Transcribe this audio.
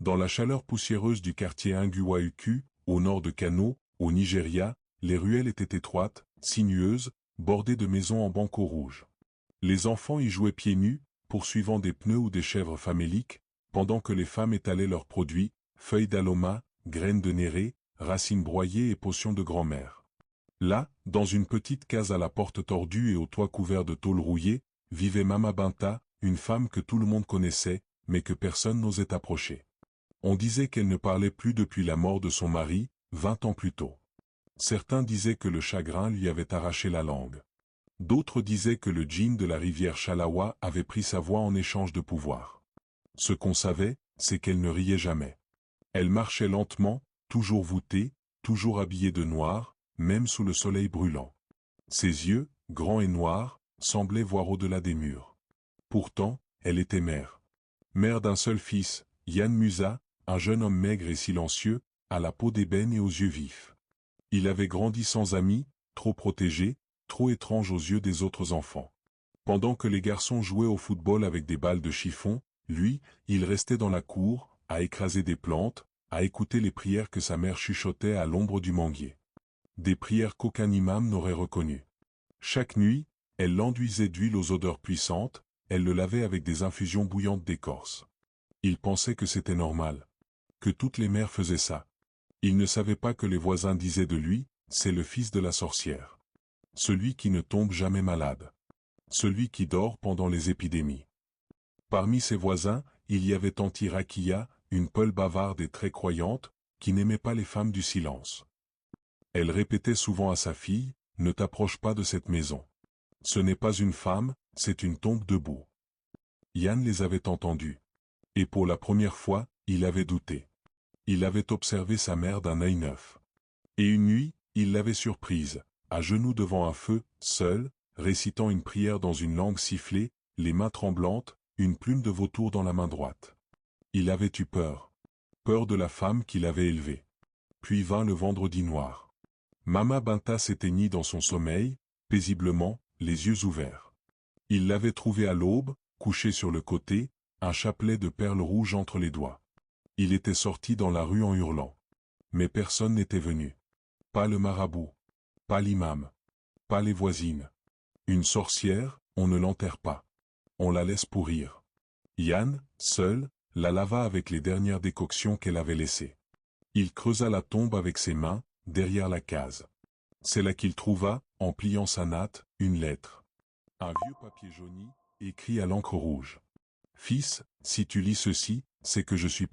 Dans la chaleur poussiéreuse du quartier Nguwa-Uku, au nord de Kano, au Nigeria, les ruelles étaient étroites, sinueuses, bordées de maisons en banco rouge. Les enfants y jouaient pieds nus, poursuivant des pneus ou des chèvres faméliques, pendant que les femmes étalaient leurs produits, feuilles d'aloma, graines de néré, racines broyées et potions de grand-mère. Là, dans une petite case à la porte tordue et au toit couvert de tôle rouillée, vivait Mama Binta, une femme que tout le monde connaissait, mais que personne n'osait approcher. On disait qu'elle ne parlait plus depuis la mort de son mari, 20 ans plus tôt. Certains disaient que le chagrin lui avait arraché la langue. D'autres disaient que le djinn de la rivière Chalawa avait pris sa voix en échange de pouvoir. Ce qu'on savait, c'est qu'elle ne riait jamais. Elle marchait lentement, toujours voûtée, toujours habillée de noir, même sous le soleil brûlant. Ses yeux, grands et noirs, semblaient voir au-delà des murs. Pourtant, elle était mère. Mère d'un seul fils, Yann Musa, un jeune homme maigre et silencieux, à la peau d'ébène et aux yeux vifs. Il avait grandi sans amis, trop protégé, trop étrange aux yeux des autres enfants. Pendant que les garçons jouaient au football avec des balles de chiffon, lui, il restait dans la cour, à écraser des plantes, à écouter les prières que sa mère chuchotait à l'ombre du manguier. Des prières qu'aucun imam n'aurait reconnues. Chaque nuit, elle l'enduisait d'huile aux odeurs puissantes, elle le lavait avec des infusions bouillantes d'écorce. Il pensait que c'était normal. Que toutes les mères faisaient ça. Il ne savait pas que les voisins disaient de lui, c'est le fils de la sorcière. Celui qui ne tombe jamais malade. Celui qui dort pendant les épidémies. Parmi ses voisins, il y avait Tanti Rakia, une Peule bavarde et très croyante, qui n'aimait pas les femmes du silence. Elle répétait souvent à sa fille, ne t'approche pas de cette maison. Ce n'est pas une femme, c'est une tombe debout. Yann les avait entendus. Et pour la première fois, il avait douté. Il avait observé sa mère d'un œil neuf. Et une nuit, il l'avait surprise, à genoux devant un feu, seul, récitant une prière dans une langue sifflée, les mains tremblantes, une plume de vautour dans la main droite. Il avait eu peur. Peur de la femme qu'il avait élevée. Puis vint le vendredi noir. Mama Binta s'éteignit dans son sommeil, paisiblement, les yeux ouverts. Il l'avait trouvée à l'aube, couchée sur le côté, un chapelet de perles rouges entre les doigts. Il était sorti dans la rue en hurlant. Mais personne n'était venu. Pas le marabout. Pas l'imam. Pas les voisines. Une sorcière, on ne l'enterre pas. On la laisse pourrir. Yann, seul, la lava avec les dernières décoctions qu'elle avait laissées. Il creusa la tombe avec ses mains, derrière la case. C'est là qu'il trouva, en pliant sa natte, une lettre. Un vieux papier jauni, écrit à l'encre rouge. « Fils, si tu lis ceci, c'est que je suis